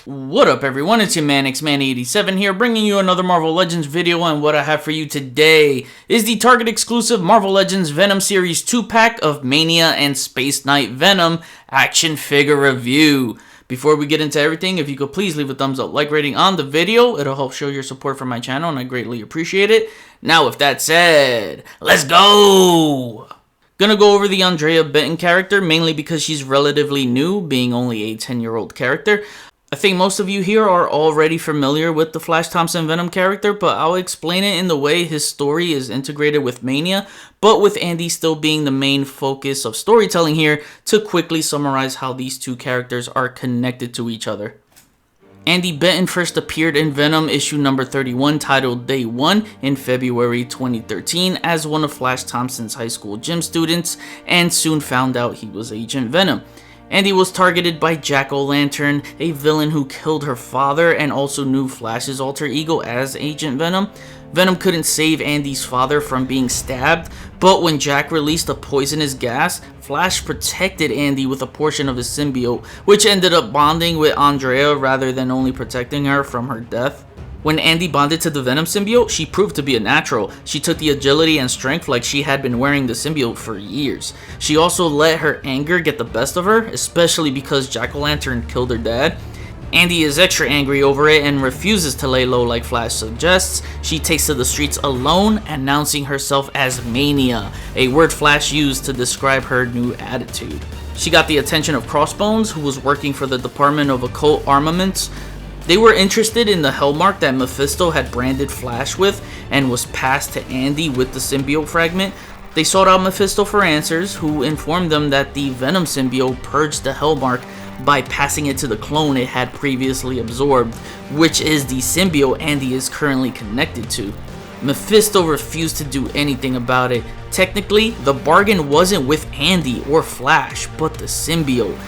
What up everyone, it's your man Mania87 here, bringing you another Marvel Legends video, and what I have for you today is the Target exclusive Marvel Legends Venom Series 2-pack of Mania and Space Knight Venom action figure review. Before we get into everything, if you could please leave a thumbs up, like rating on the video, it'll help show your support for my channel and I greatly appreciate it. Now with that said, let's go! Gonna go over the Andrea Benton character, mainly because she's relatively new, being only a 10-year-old character. I think most of you here are already familiar with the Flash Thompson Venom character, but I'll explain it in the way his story is integrated with Mania, but with Andy still being the main focus of storytelling here, to quickly summarize how these two characters are connected to each other. Andy Benton first appeared in Venom issue number 31 titled Day 1 in February 2013 as one of Flash Thompson's high school gym students, and soon found out he was Agent Venom. Andy was targeted by Jack-O-Lantern, a villain who killed her father and also knew Flash's alter ego as Agent Venom. Venom couldn't save Andy's father from being stabbed, but when Jack released a poisonous gas, Flash protected Andy with a portion of his symbiote, which ended up bonding with Andrea rather than only protecting her from her death. When Andy bonded to the Venom symbiote, she proved to be a natural. She took the agility and strength like she had been wearing the symbiote for years. She also let her anger get the best of her, especially because Jack-O-Lantern killed her dad. Andy is extra angry over it and refuses to lay low like Flash suggests. She takes to the streets alone, announcing herself as Mania, a word Flash used to describe her new attitude. She got the attention of Crossbones, who was working for the Department of Occult Armaments. They were interested in the hellmark that Mephisto had branded Flash with and was passed to Andy with the symbiote fragment. They sought out Mephisto for answers, who informed them that the Venom symbiote purged the hellmark by passing it to the clone it had previously absorbed, which is the symbiote Andy is currently connected to. Mephisto refused to do anything about it. Technically, the bargain wasn't with Andy or Flash, but the symbiote.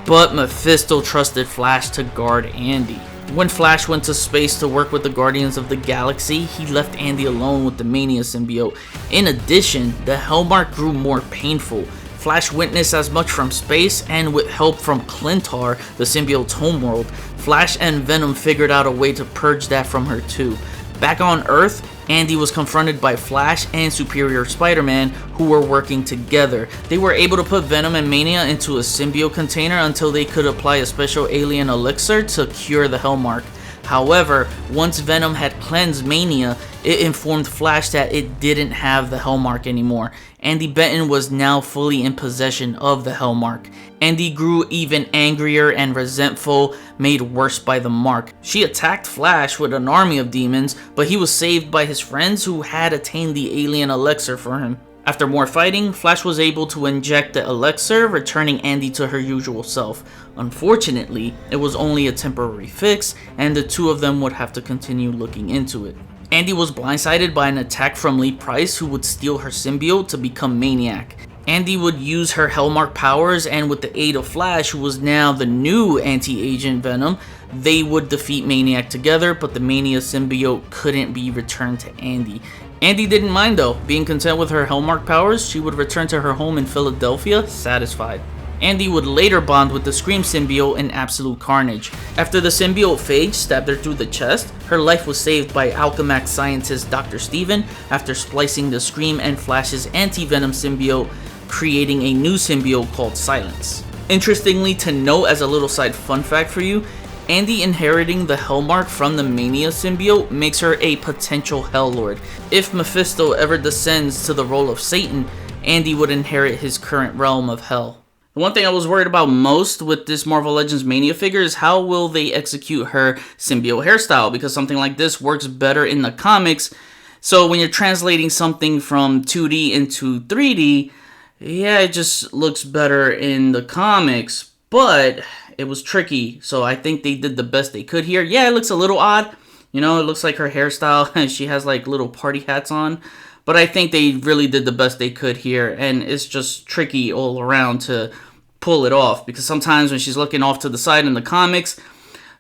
But Mephisto trusted Flash to guard Andy. When Flash went to space to work with the Guardians of the Galaxy, he left Andy alone with the Mania symbiote. In addition, the hellmark grew more painful. Flash witnessed as much from space, and with help from Clintar, the symbiote's homeworld, Flash and Venom figured out a way to purge that from her too. Back on Earth, Andy was confronted by Flash and Superior Spider-Man, who were working together. They were able to put Venom and Mania into a symbiote container until they could apply a special alien elixir to cure the hellmark. However, once Venom had cleansed Mania, it informed Flash that it didn't have the hellmark anymore. Andy Benton was now fully in possession of the hellmark. Andy grew even angrier and resentful, made worse by the mark. She attacked Flash with an army of demons, but he was saved by his friends who had attained the alien elixir for him. After more fighting, Flash was able to inject the elixir, returning Andy to her usual self. Unfortunately, it was only a temporary fix, and the two of them would have to continue looking into it. Andy was blindsided by an attack from Lee Price, who would steal her symbiote to become Maniac. Andy would use her hellmark powers, and with the aid of Flash, who was now the new anti-agent Venom, they would defeat Maniac together, but the Mania symbiote couldn't be returned to Andy. Andy didn't mind though. Being content with her hellmark powers, she would return to her home in Philadelphia, satisfied. Andy would later bond with the Scream symbiote in Absolute Carnage. After the symbiote phage stabbed her through the chest, her life was saved by Alchemax scientist Dr. Steven after splicing the Scream and Flash's anti-Venom symbiote, creating a new symbiote called Silence. Interestingly to note, as a little side fun fact for you, Andy inheriting the hellmark from the Mania symbiote makes her a potential Hell-Lord. If Mephisto ever descends to the role of Satan, Andy would inherit his current realm of Hell. The one thing I was worried about most with this Marvel Legends Mania figure is how will they execute her symbiote hairstyle, because something like this works better in the comics. So when you're translating something from 2D into 3D, yeah, it just looks better in the comics, but it was tricky, so I think they did the best they could here. Yeah, it looks a little odd. You know, it looks like her hairstyle, she has like little party hats on. But I think they really did the best they could here, and it's just tricky all around to pull it off, because sometimes when she's looking off to the side in the comics,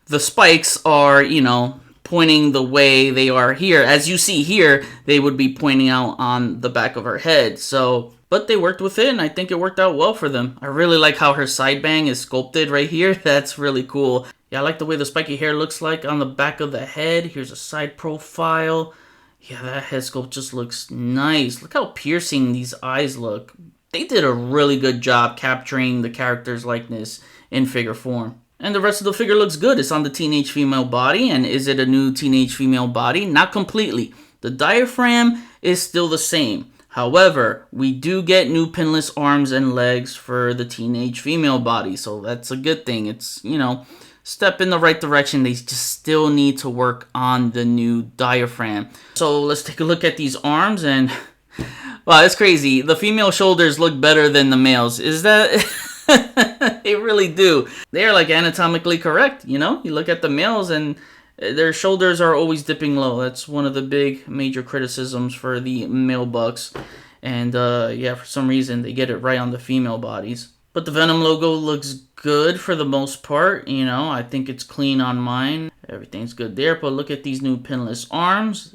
the spikes are, you know, pointing the way they are here. As you see here, they would be pointing out on the back of her head. So, but they worked with it, and I think it worked out well for them. I really like how her side bang is sculpted right here. That's really cool. Yeah, I like the way the spiky hair looks like on the back of the head. Here's a side profile. Yeah, that head sculpt just looks nice. Look how piercing these eyes look. They did a really good job capturing the character's likeness in figure form. And the rest of the figure looks good. It's on the teenage female body. And is it a new teenage female body? Not completely. The diaphragm is still the same. However, we do get new pinless arms and legs for the teenage female body. So that's a good thing. It's, step in the right direction. They just still need to work on the new diaphragm. So let's take a look at these arms, and wow, it's crazy. The female shoulders look better than the males. Is that? They really do. They are like anatomically correct, You look at the males and their shoulders are always dipping low. That's one of the big major criticisms for the male bucks. And yeah, for some reason they get it right on the female bodies. But the Venom logo looks good for the most part, I think it's clean on mine. Everything's good there, but look at these new pinless arms.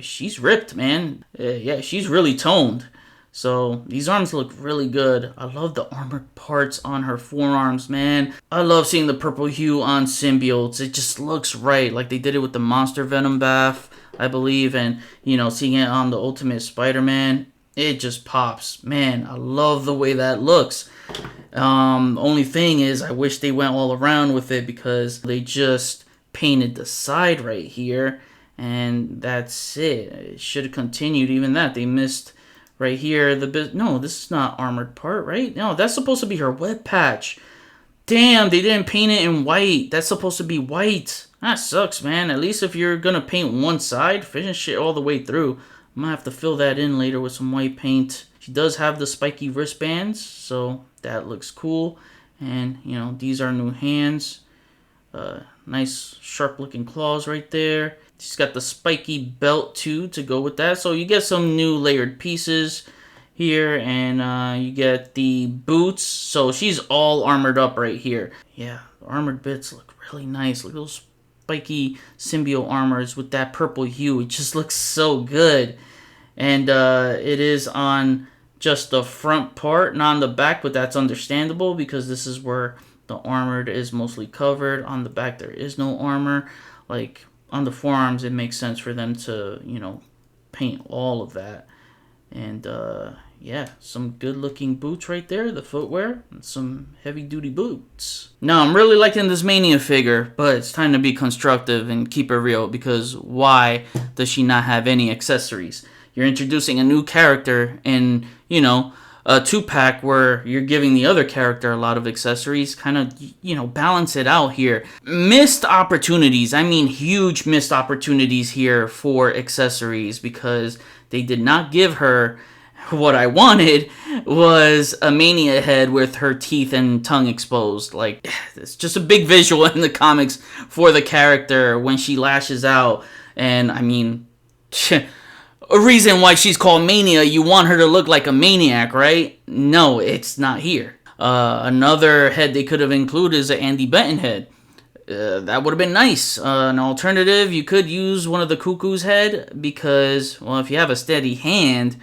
She's ripped, man. Yeah, she's really toned. So these arms look really good. I love the armored parts on her forearms, man. I love seeing the purple hue on symbiotes. It just looks right, like they did it with the Monster Venom Bath, I believe, and, seeing it on the Ultimate Spider-Man. It just pops. Man, I love the way that looks. Only thing is, I wish they went all around with it because they just painted the side right here, and that's it. It should have continued even that. They missed right here. No, this is not armored part, right? No, that's supposed to be her web patch. Damn, they didn't paint it in white. That's supposed to be white. That sucks, man. At least if you're gonna paint one side, finish it all the way through. I'm gonna have to fill that in later with some white paint. She does have the spiky wristbands, so that looks cool. And, these are new hands. Nice sharp looking claws right there. She's got the spiky belt too to go with that. So you get some new layered pieces here, and you get the boots. So she's all armored up right here. Yeah, the armored bits look really nice. Look at those spiky symbiote armors with that purple hue. It just looks so good. And it is on just the front part, not on the back, but that's understandable because this is where the armored is mostly covered. On the back there is no armor. Like on the forearms, it makes sense for them to, paint all of that. And yeah, some good looking boots right there, the footwear, and some heavy duty boots. Now, I'm really liking this Mania figure, but it's time to be constructive and keep it real, because why does she not have any accessories? You're introducing a new character in, a 2-pack where you're giving the other character a lot of accessories. Kind of, balance it out here. Missed opportunities. I mean, huge missed opportunities here for accessories, because they did not give her what I wanted was a Mania head with her teeth and tongue exposed. Like, it's just a big visual in the comics for the character when she lashes out. And, I mean, a reason why she's called Mania, you want her to look like a maniac, right? No, it's not here. Another head they could have included is an Andy Benton head. That would have been nice. An alternative, you could use one of the Cuckoo's head because, well, if you have a steady hand,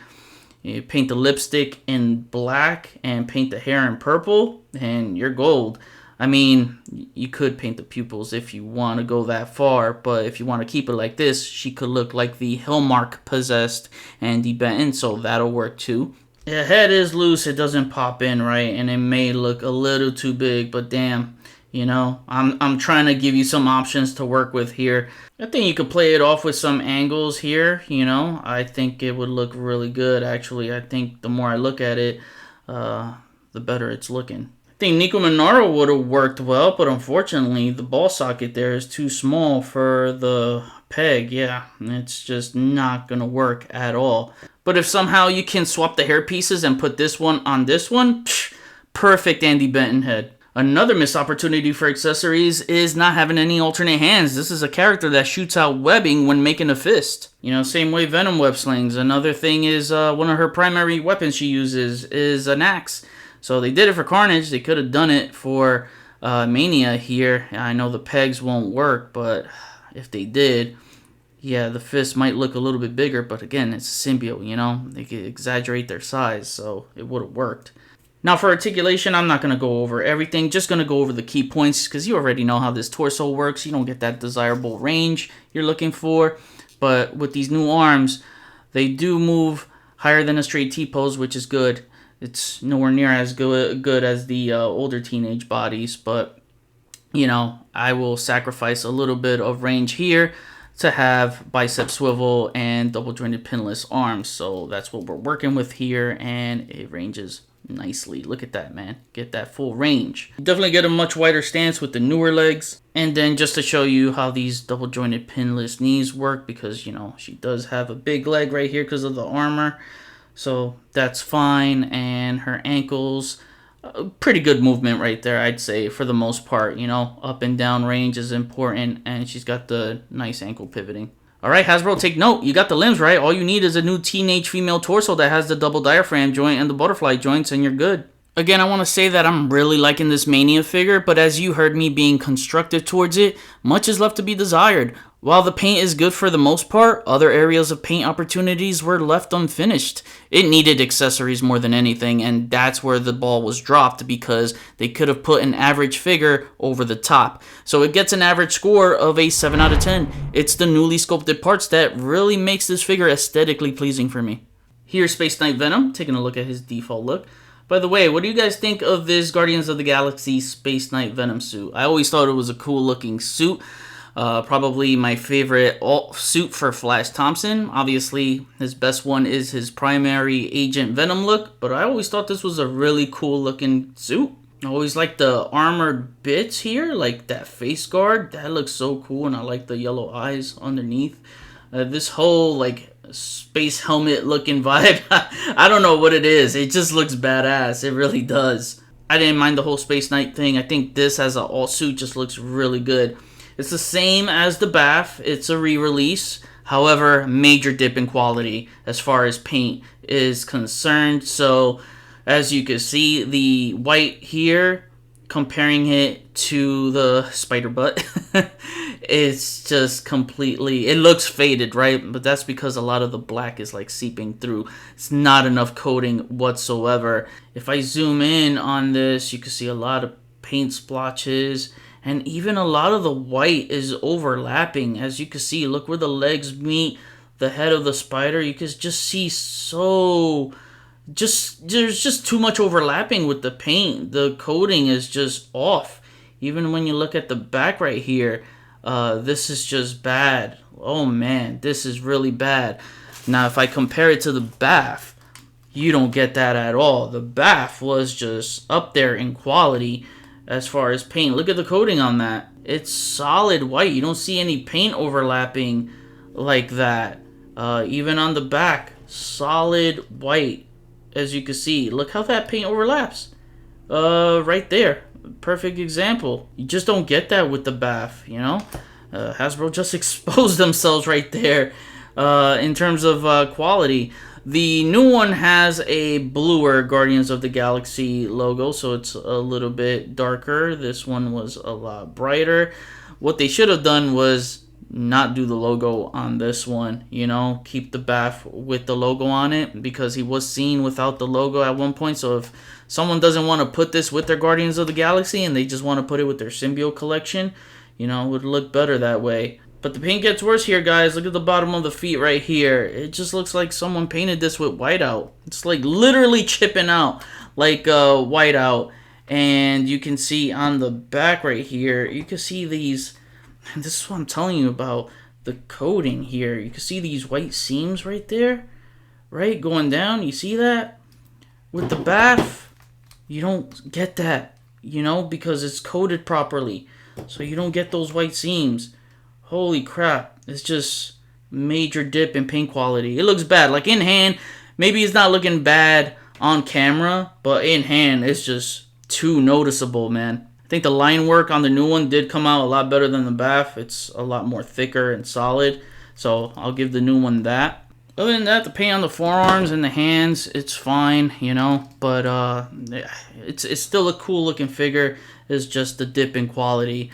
you paint the lipstick in black and paint the hair in purple, and you're gold. I mean, you could paint the pupils if you want to go that far, but if you want to keep it like this, she could look like the Hillmark-possessed Andy Benton, so that'll work too. The head is loose, it doesn't pop in right, and it may look a little too big, but damn, I'm trying to give you some options to work with here. I think you could play it off with some angles here, I think it would look really good, actually. I think the more I look at it, the better it's looking. I think Nico Monaro would have worked well, but unfortunately the ball socket there is too small for the peg. Yeah, it's just not gonna work at all. But if somehow you can swap the hair pieces and put this one on this one, perfect Andy Benton head. Another missed opportunity for accessories is not having any alternate hands. This is a character that shoots out webbing when making a fist. Same way Venom web slings. Another thing is one of her primary weapons she uses is an axe. So they did it for Carnage. They could have done it for Mania here. I know the pegs won't work, but if they did, yeah, the fist might look a little bit bigger. But again, it's a symbiote, They could exaggerate their size, so it would have worked. Now for articulation, I'm not going to go over everything, just going to go over the key points because you already know how this torso works. You don't get that desirable range you're looking for, but with these new arms, they do move higher than a straight T-pose, which is good. It's nowhere near as good as the older teenage bodies, but you know, I will sacrifice a little bit of range here to have bicep swivel and double jointed pinless arms. So that's what we're working with here, and it ranges nicely. Look at that, man. Get that full range. Definitely get a much wider stance with the newer legs. And then just to show you how these double jointed pinless knees work, because, you know, she does have a big leg right here because of the armor. So that's fine. And her ankles, pretty good movement right there, I'd say, for the most part. You know, up and down range is important, and she's got the nice ankle pivoting. Alright, Hasbro, take note. You got the limbs right. All you need is a new teenage female torso that has the double diaphragm joint and the butterfly joints, and you're good. Again, I want to say that I'm really liking this Mania figure, but as you heard me being constructive towards it, much is left to be desired. While the paint is good for the most part, other areas of paint opportunities were left unfinished. It needed accessories more than anything, and that's where the ball was dropped, because they could have put an average figure over the top. So it gets an average score of a 7 out of 10. It's the newly sculpted parts that really makes this figure aesthetically pleasing for me. Here's Space Knight Venom, taking a look at his default look. By the way, what do you guys think of this Guardians of the Galaxy Space Knight Venom suit? I always thought it was a cool looking suit. Probably my favorite suit for Flash Thompson. Obviously, his best one is his primary Agent Venom look, but I always thought this was a really cool looking suit. I always like the armored bits here, like that face guard. That looks so cool, and I like the yellow eyes underneath. This whole, like, space helmet looking vibe, I don't know what it is. It just looks badass. It really does. I didn't mind the whole Space Knight thing. I think this as an all suit just looks really good. It's the same as the BAF. It's a re-release. However, major dip in quality as far as paint is concerned. So, as you can see, the white here, comparing it to the spider butt, it's just completely, it looks faded, right? But that's because a lot of the black is like seeping through. It's not enough coating whatsoever. If I zoom in on this, you can see a lot of paint splotches. And even a lot of the white is overlapping. As you can see, look where the legs meet the head of the spider. You can just see there's just too much overlapping with the paint. The coating is just off. Even when you look at the back right here, this is just bad. Oh man, this is really bad. Now, if I compare it to the BAF, you don't get that at all. The BAF was just up there in quality. As far as paint, look at the coating on that. It's solid white. You don't see any paint overlapping like that. Even on the back, solid white. As you can see, look how that paint overlaps. Right there. Perfect example. You just don't get that with the BAF, you know? Hasbro just exposed themselves right there in terms of quality. The new one has a bluer Guardians of the Galaxy logo, so it's a little bit darker. This one was a lot brighter. What they should have done was not do the logo on this one, you know, keep the BAF with the logo on it, because he was seen without the logo at one point. So if someone doesn't want to put this with their Guardians of the Galaxy and they just want to put it with their Symbiote collection, you know, it would look better that way. But the paint gets worse here, guys. Look at the bottom of the feet right here. It just looks like someone painted this with whiteout. It's like literally chipping out like whiteout. And you can see on the back right here, you can see these, and this is what I'm telling you about the coating here. You can see these white seams right there, right? Going down, you see that? With the BAF, you don't get that, you know, because it's coated properly. So you don't get those white seams. Holy crap, it's just major dip in paint quality. It looks bad. Like in hand, maybe it's not looking bad on camera, but in hand, it's just too noticeable, man. I think the line work on the new one did come out a lot better than the BAF. It's a lot more thicker and solid, so I'll give the new one that. Other than that, the paint on the forearms and the hands, it's fine, you know, but it's still a cool looking figure. It's just the dip in quality.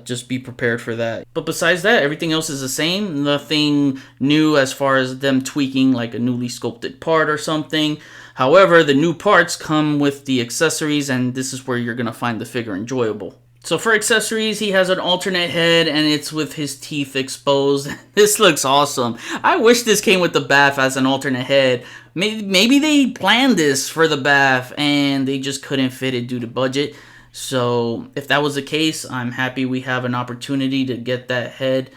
Just be prepared for that. But besides that, everything else is the same. Nothing new as far as them tweaking like a newly sculpted part or something. However, the new parts come with the accessories, and this is where you're going to find the figure enjoyable. So for accessories, he has an alternate head, and it's with his teeth exposed. This looks awesome. I wish this came with the bath as an alternate head. Maybe they planned this for the bath, and they just couldn't fit it due to budget. So if that was the case, I'm happy we have an opportunity to get that head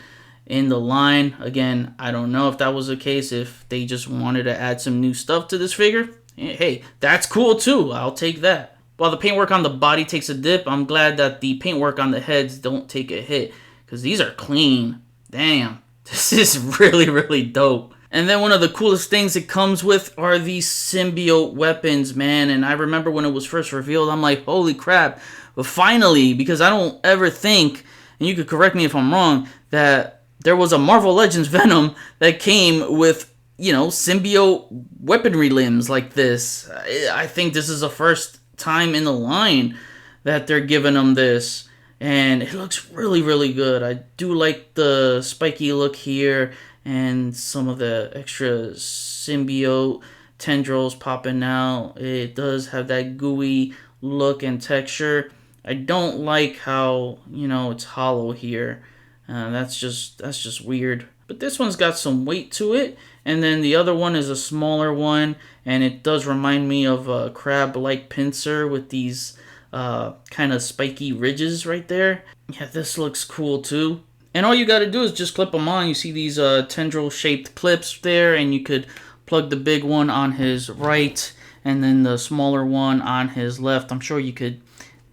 in the line. Again, I don't know if that was the case, if they just wanted to add some new stuff to this figure. Hey, that's cool too. I'll take that. While the paintwork on the body takes a dip, I'm glad that the paintwork on the heads don't take a hit, because these are clean. Damn, this is really, really dope. And then one of the coolest things it comes with are these symbiote weapons, man. And I remember when it was first revealed, I'm like, holy crap. But finally, because I don't ever think, and you could correct me if I'm wrong, that there was a Marvel Legends Venom that came with, you know, symbiote weaponry limbs like this. I think this is the first time in the line that they're giving them this, and it looks really, really good. I do like the spiky look here, and some of the extra symbiote tendrils popping out. It does have that gooey look and texture. I don't like how, you know, it's hollow here. That's just weird. But this one's got some weight to it, and then the other one is a smaller one, and it does remind me of a crab-like pincer with these kind of spiky ridges right there. Yeah, this looks cool too. And all you got to do is just clip them on. You see these tendril-shaped clips there, and you could plug the big one on his right, and then the smaller one on his left. I'm sure you could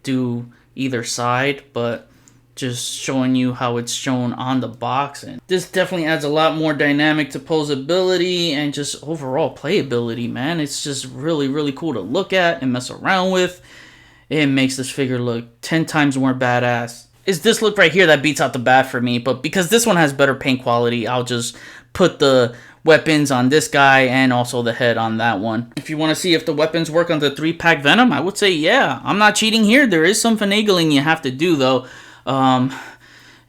do either side, but just showing you how it's shown on the box. And this definitely adds a lot more dynamic to posability and just overall playability, man. It's just really, really cool to look at and mess around with. It makes this figure look 10 times more badass. It's this look right here that beats out the bat for me, but because this one has better paint quality, I'll just put the weapons on this guy and also the head on that one. If you want to see if the weapons work on the 3-pack Venom, I would say yeah. I'm not cheating here. There is some finagling you have to do though.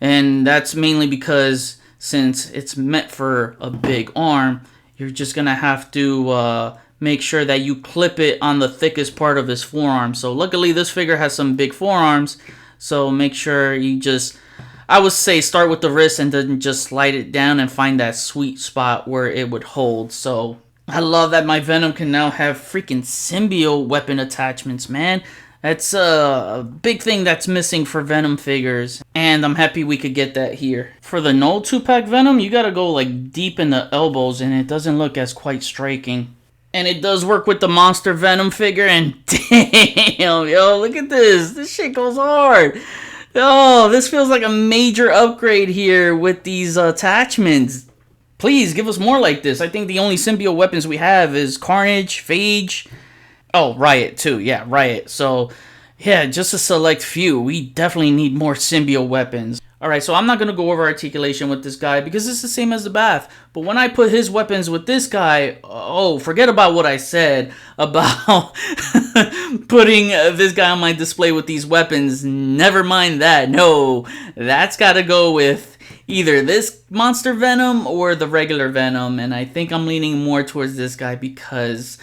And that's mainly because since it's meant for a big arm, you're just gonna have to make sure that you clip it on the thickest part of his forearm. So luckily this figure has some big forearms, so make sure you just, I would say, start with the wrist and then just slide it down and find that sweet spot where it would hold. So I love that my Venom can now have freaking symbiote weapon attachments, man. That's a big thing that's missing for Venom figures, and I'm happy we could get that here. For the null 2-pack Venom, you gotta go like deep in the elbows, and it doesn't look as quite striking. And it does work with the Monster Venom figure, and damn, yo, look at this. This shit goes hard. Oh, this feels like a major upgrade here with these attachments. Please, give us more like this. I think the only symbiote weapons we have is Carnage, Phage. Oh, Riot too. Yeah, Riot. So, yeah, just a select few. We definitely need more symbiote weapons. Alright, so I'm not going to go over articulation with this guy because it's the same as the Bath. But when I put his weapons with this guy, oh, forget about what I said about putting this guy on my display with these weapons. Never mind that. No, that's got to go with either this Monster Venom or the regular Venom. And I think I'm leaning more towards this guy because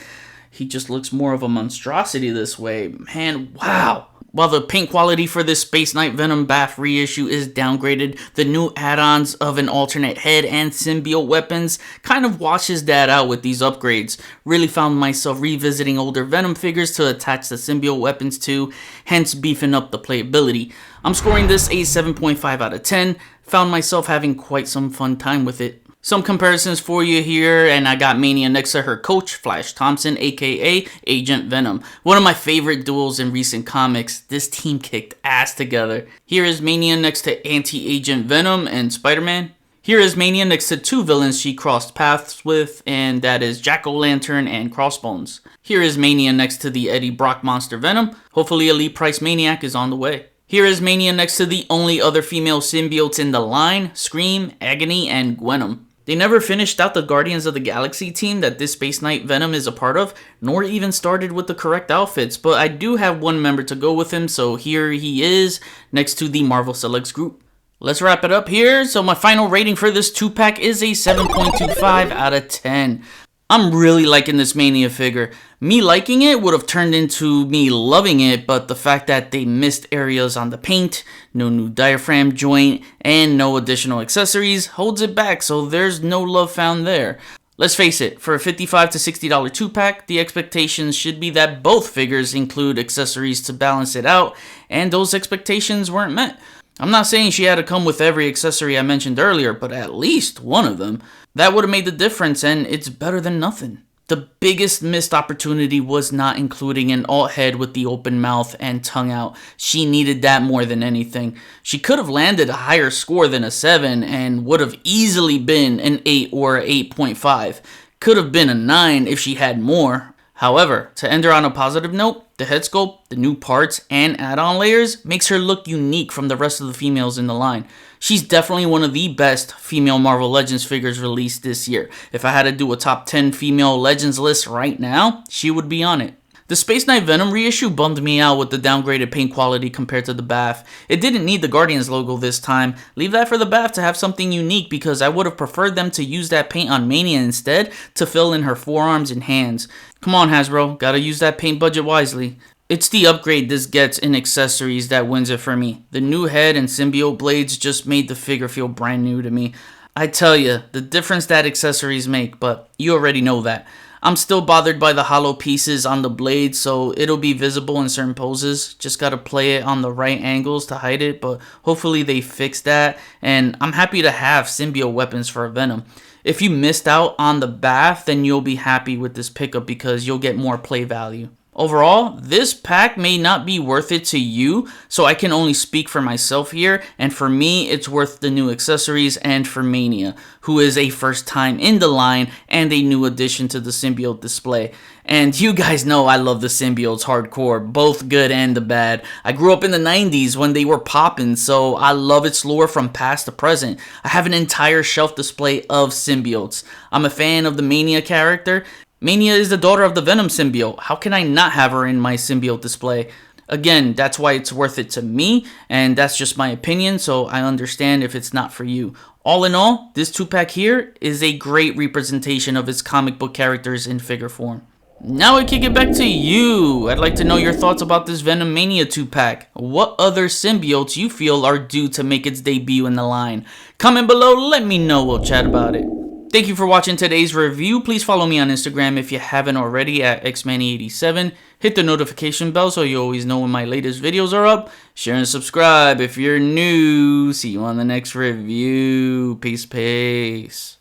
he just looks more of a monstrosity this way. Man, wow. While the paint quality for this Space Knight Venom Bath reissue is downgraded, the new add-ons of an alternate head and symbiote weapons kind of washes that out with these upgrades. Really found myself revisiting older Venom figures to attach the symbiote weapons to, hence beefing up the playability. I'm scoring this a 7.5 out of 10. Found myself having quite some fun time with it. Some comparisons for you here, and I got Mania next to her coach, Flash Thompson, aka Agent Venom. One of my favorite duels in recent comics. This team kicked ass together. Here is Mania next to Anti-Agent Venom and Spider-Man. Here is Mania next to two villains she crossed paths with, and that is Jack-O-Lantern and Crossbones. Here is Mania next to the Eddie Brock Monster Venom. Hopefully Elite Price Maniac is on the way. Here is Mania next to the only other female symbiotes in the line, Scream, Agony, and Gwenom. They never finished out the Guardians of the Galaxy team that this Space Knight Venom is a part of, nor even started with the correct outfits, but I do have one member to go with him, so here he is, next to the Marvel Selects group. Let's wrap it up here. So my final rating for this 2-pack is a 7.25 out of 10. I'm really liking this Mania figure. Me liking it would have turned into me loving it, but the fact that they missed areas on the paint, no new diaphragm joint, and no additional accessories holds it back, so there's no love found there. Let's face it, for a $55 to $60 2-pack, the expectations should be that both figures include accessories to balance it out, and those expectations weren't met. I'm not saying she had to come with every accessory I mentioned earlier, but at least one of them. That would have made the difference, and it's better than nothing. The biggest missed opportunity was not including an alt head with the open mouth and tongue out. She needed that more than anything. She could have landed a higher score than a 7 and would have easily been an 8 or 8.5. Could have been a 9 if she had more. However, to end her on a positive note, the head sculpt, the new parts, and add-on layers makes her look unique from the rest of the females in the line. She's definitely one of the best female Marvel Legends figures released this year. If I had to do a top 10 female Legends list right now, she would be on it. The Space Knight Venom reissue bummed me out with the downgraded paint quality compared to the BAF. It didn't need the Guardians logo this time. Leave that for the BAF to have something unique, because I would have preferred them to use that paint on Mania instead to fill in her forearms and hands. Come on, Hasbro, gotta use that paint budget wisely. It's the upgrade this gets in accessories that wins it for me. The new head and symbiote blades just made the figure feel brand new to me. I tell ya, the difference that accessories make, but you already know that. I'm still bothered by the hollow pieces on the blade, so it'll be visible in certain poses. Just gotta play it on the right angles to hide it, but hopefully they fix that. And I'm happy to have Symbiote Weapons for Venom. If you missed out on the BAF, then you'll be happy with this pickup because you'll get more play value. Overall, this pack may not be worth it to you, so I can only speak for myself here, and for me, it's worth the new accessories and for Mania, who is a first time in the line and a new addition to the symbiote display. And you guys know I love the symbiotes hardcore, both good and the bad. I grew up in the 90s when they were poppin', so I love its lore from past to present. I have an entire shelf display of symbiotes. I'm a fan of the Mania character. Mania is the daughter of the Venom symbiote. How can I not have her in my symbiote display? Again, that's why it's worth it to me, and that's just my opinion, so I understand if it's not for you. All in all, this 2-pack here is a great representation of its comic book characters in figure form. Now I kick it back to you. I'd like to know your thoughts about this Venom Mania 2-pack. What other symbiotes you feel are due to make its debut in the line? Comment below, let me know, we'll chat about it. Thank you for watching today's review. Please follow me on Instagram if you haven't already at xmania87. Hit the notification bell so you always know when my latest videos are up. Share and subscribe if you're new. See you on the next review. Peace, peace.